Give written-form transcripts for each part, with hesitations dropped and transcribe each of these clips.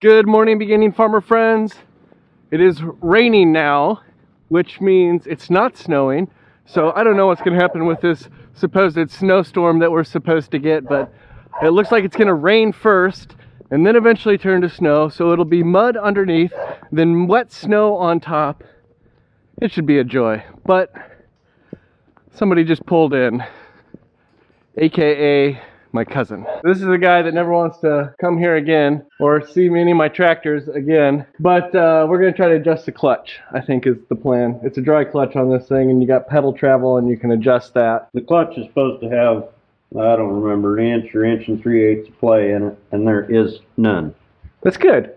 Good morning, beginning farmer friends. It is raining now, which means it's not snowing. So I don't know what's going to happen with this supposed snowstorm that we're supposed to get, but it looks like it's going to rain first and then eventually turn to snow. So it'll be mud underneath, then wet snow on top. It should be a joy, but somebody just pulled in, AKA my cousin. This is a guy that never wants to come here again or see any of my tractors again, but we're gonna try to adjust the clutch, I think is the plan. It's a dry clutch on this thing and you got pedal travel and you can adjust that. The clutch is supposed to have, I don't remember, an inch or inch and 3/8 of play in it, and there is none. That's good.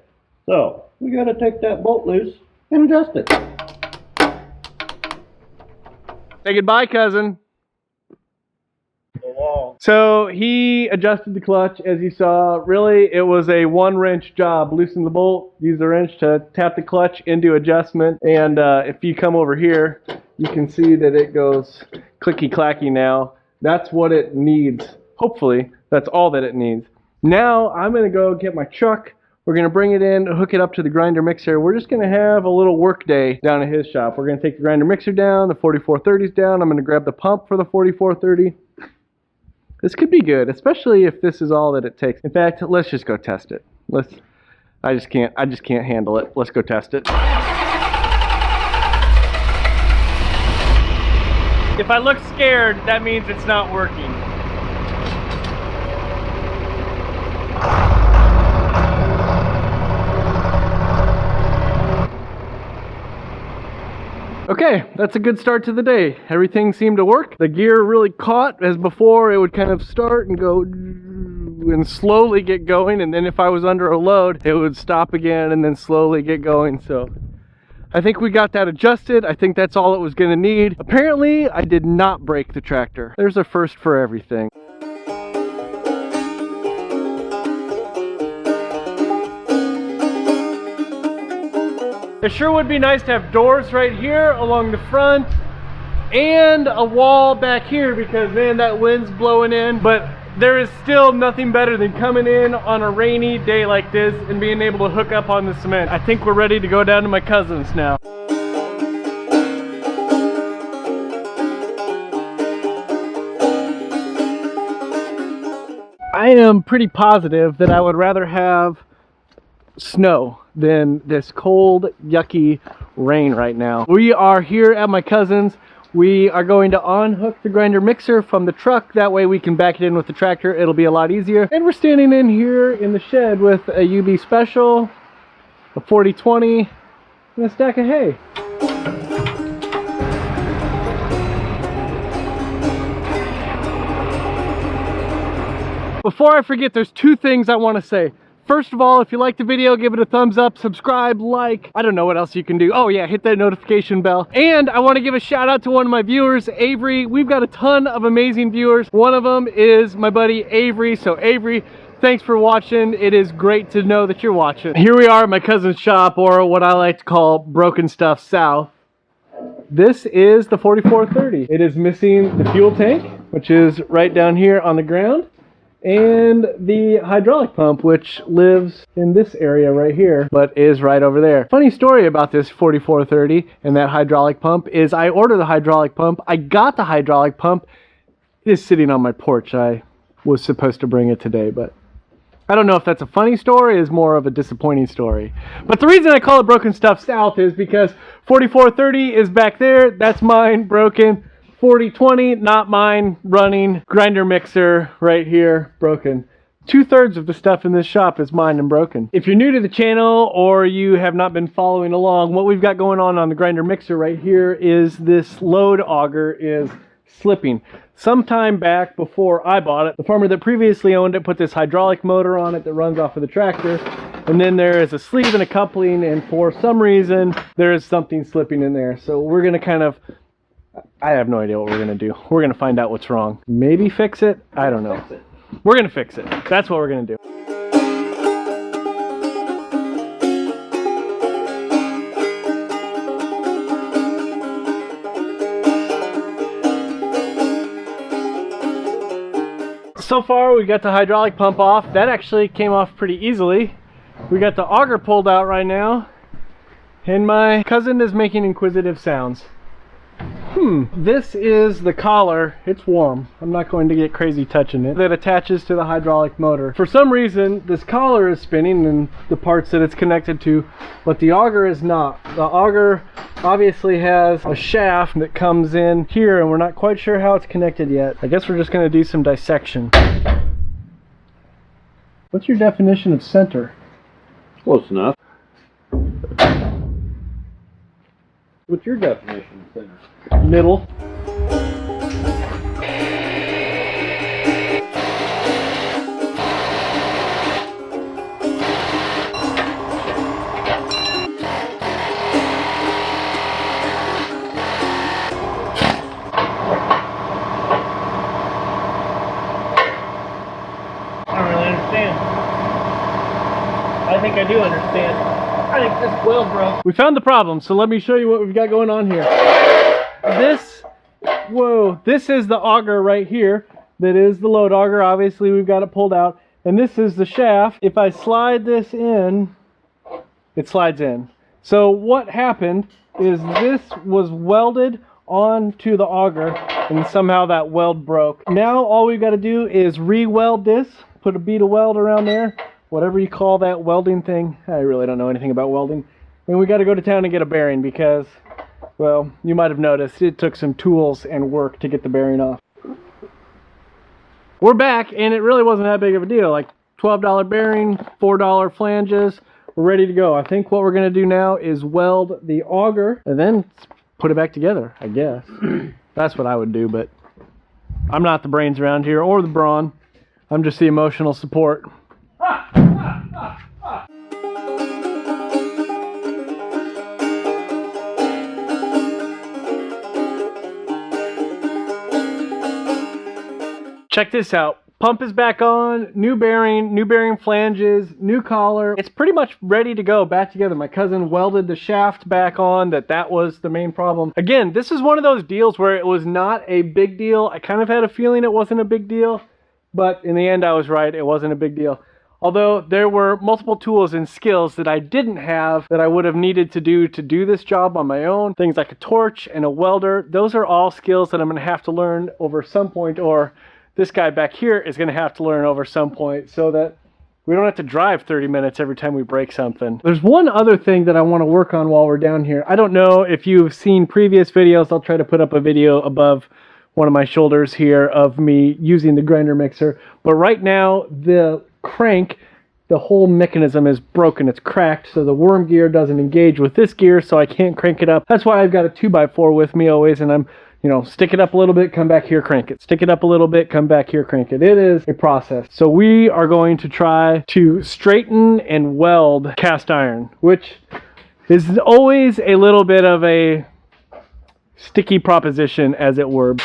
So we gotta take that bolt loose and adjust it. Say goodbye, cousin. So he adjusted the clutch, as you saw. Really, it was a 1-wrench job. Loosen the bolt, use the wrench to tap the clutch into adjustment, and if you come over here, you can see that it goes clicky-clacky now. That's what it needs. Hopefully, that's all that it needs. Now, I'm going to go get my truck. We're going to bring it in, hook it up to the grinder mixer. We're just going to have a little work day down at his shop. We're going to take the grinder mixer down, the 4430's down. I'm going to grab the pump for the 4430. This could be good, especially if this is all that it takes. In fact, let's just go test it. I just can't handle it. Let's go test it. If I look scared, that means it's not working. Okay, that's a good start to the day. Everything seemed to work. The gear really caught, as before it would kind of start and go and slowly get going, and then if I was under a load it would stop again and then slowly get going. So I think we got that adjusted. I think that's all it was going to need. Apparently I did not break the tractor. There's a first for everything. It sure would be nice to have doors right here along the front and a wall back here, because man, that wind's blowing in. But there is still nothing better than coming in on a rainy day like this and being able to hook up on the cement. I think we're ready to go down to my cousin's now. I am pretty positive that I would rather have snow than this cold, yucky rain right now. We are here at my cousin's. We are going to unhook the grinder mixer from the truck. That way we can back it in with the tractor. It'll be a lot easier. And we're standing in here in the shed with a UB Special, a 4020, and a stack of hay. Before I forget, there's two things I want to say. First of all, if you like the video, give it a thumbs up, subscribe, like. I don't know what else you can do. Oh yeah, hit that notification bell. And I want to give a shout out to one of my viewers, Avery. We've got a ton of amazing viewers. One of them is my buddy Avery. So Avery, thanks for watching. It is great to know that you're watching. Here we are at my cousin's shop, or what I like to call Broken Stuff South. This is the 4430. It is missing the fuel tank, which is right down here on the ground, and the hydraulic pump, which lives in this area right here, but is right over there. Funny story about this 4430 and that hydraulic pump is I ordered the hydraulic pump. I got the hydraulic pump. It is sitting on my porch. I was supposed to bring it today, but I don't know if that's a funny story or is more of a disappointing story. But the reason I call it Broken Stuff South is because 4430 is back there. That's mine, broken. 4020, not mine, running. Grinder mixer right here, broken. 2/3 of the stuff in this shop is mine and broken. If you're new to the channel or you have not been following along, what we've got going on the grinder mixer right here is this load auger is slipping. Sometime back before I bought it, the farmer that previously owned it put this hydraulic motor on it that runs off of the tractor, and then there is a sleeve and a coupling, and for some reason there is something slipping in there. So we're gonna kind of, I have no idea what we're gonna do. We're gonna find out what's wrong. Maybe fix it? I don't know. We're gonna fix it. That's what we're gonna do. So far we got the hydraulic pump off. That actually came off pretty easily. We got the auger pulled out right now, and my cousin is making inquisitive sounds. This is the collar. It's warm. I'm not going to get crazy touching it. That attaches to the hydraulic motor. For some reason, this collar is spinning in the parts that it's connected to, but the auger is not. The auger obviously has a shaft that comes in here, and we're not quite sure how it's connected yet. I guess we're just going to do some dissection. What's your definition of center? Close enough. What's your definition of center? Middle. I don't really understand. I think I do understand. I think this weld broke. We found the problem, so let me show you what we've got going on here. This is the auger right here. That is the load auger. Obviously, we've got it pulled out. And this is the shaft. If I slide this in, it slides in. So what happened is this was welded onto the auger, and somehow that weld broke. Now all we've got to do is re-weld this, put a bead of weld around there, whatever you call that welding thing. I really don't know anything about welding. And we got to go to town and get a bearing because, well, you might have noticed it took some tools and work to get the bearing off. We're back, and it really wasn't that big of a deal. Like $12 bearing, $4 flanges. We're ready to go. I think what we're going to do now is weld the auger and then put it back together, I guess. That's what I would do, but I'm not the brains around here or the brawn. I'm just the emotional support. Check this out. Pump is back on, new bearing flanges, new collar. It's pretty much ready to go back together. My cousin welded the shaft back on. That was the main problem. Again, this is one of those deals where it was not a big deal. I kind of had a feeling it wasn't a big deal, but in the end I was right. It wasn't a big deal. Although there were multiple tools and skills that I didn't have that I would have needed to do this job on my own. Things like a torch and a welder. Those are all skills that I'm going to have to learn over some point, or this guy back here is going to have to learn over some point, so that we don't have to drive 30 minutes every time we break something. There's one other thing that I want to work on while we're down here. I don't know if you've seen previous videos. I'll try to put up a video above one of my shoulders here of me using the grinder mixer. But right now, the crank, the whole mechanism is broken. It's cracked, so the worm gear doesn't engage with this gear, so I can't crank it up. That's why I've got a 2x4 with me always, and I'm, you know, stick it up a little bit, come back here, crank it. Stick it up a little bit, come back here, crank it. It is a process. So we are going to try to straighten and weld cast iron, which is always a little bit of a sticky proposition, as it were.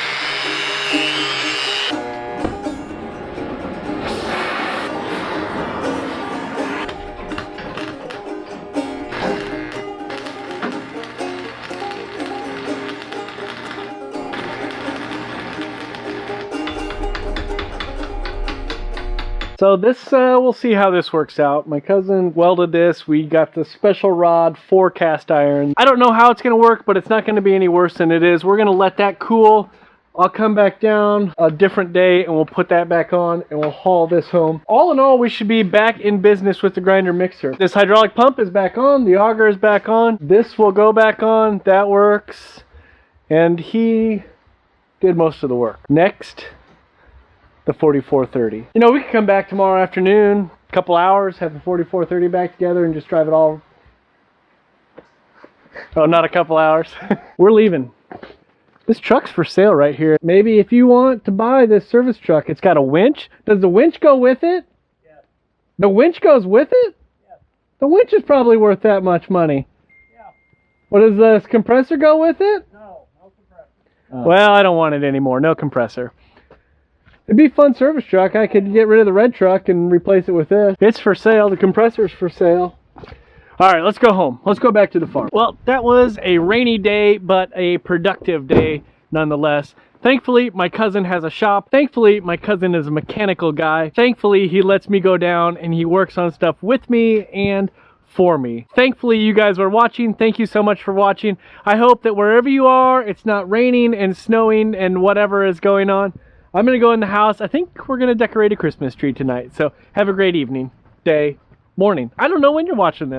So this, we'll see how this works out. My cousin welded this. We got the special rod for cast iron. I don't know how it's going to work, but it's not going to be any worse than it is. We're going to let that cool. I'll come back down a different day and we'll put that back on and we'll haul this home. All in all, we should be back in business with the grinder mixer. This hydraulic pump is back on. The auger is back on. This will go back on. That works. And he did most of the work. Next, the 4430. You know, we could come back tomorrow afternoon, a couple hours, have the 4430 back together and just drive it all. Oh, not a couple hours. We're leaving. This truck's for sale right here. Maybe if you want to buy this service truck, it's got a winch. Does the winch go with it? Yeah. The winch goes with it? Yeah. The winch is probably worth that much money. Yeah. What, does the compressor go with it? No compressor. Oh. Well, I don't want it anymore. No compressor. It'd be a fun service truck. I could get rid of the red truck and replace it with this. It's for sale. The compressor's for sale. All right, let's go home. Let's go back to the farm. Well, that was a rainy day, but a productive day nonetheless. Thankfully, my cousin has a shop. Thankfully, my cousin is a mechanical guy. Thankfully, he lets me go down and he works on stuff with me and for me. Thankfully, you guys are watching. Thank you so much for watching. I hope that wherever you are, it's not raining and snowing and whatever is going on. I'm gonna go in the house. I think we're gonna decorate a Christmas tree tonight. So have a great evening, day, morning. I don't know when you're watching this.